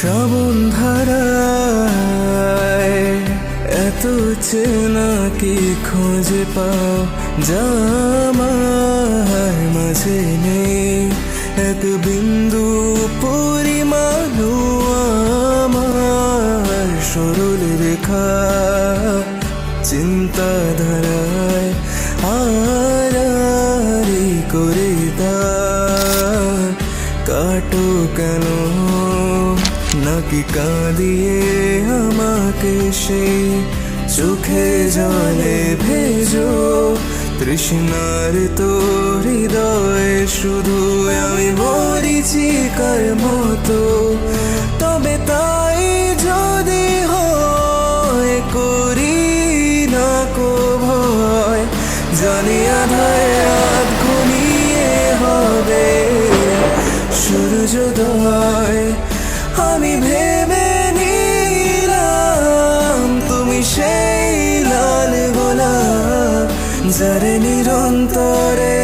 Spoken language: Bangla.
শ্রাবণ ধারায় এত চেনা কি খুঁজে পাও যা আমার মাঝে নেই, এক বিন্দু পরিমাণও আমার সরল রেখা চিন্তাধারায় আড়াআড়ি করে দাও। কাটো কেন নাকি কাঁদিয়ে আমাকে সেই চোখে জলে ভেজো, তৃষ্ণার তো হৃদয়ে শুধু আমি মরিচিকার মতো। তবে তাই যদি হয় করি না কো ভয়, জানি আধায় রাত ঘনিয়ে হবে সূর্যোদয়। আমি ভেবে নিলাম তুমি সেই লাল গোলাপ, যারে নিরন্তরে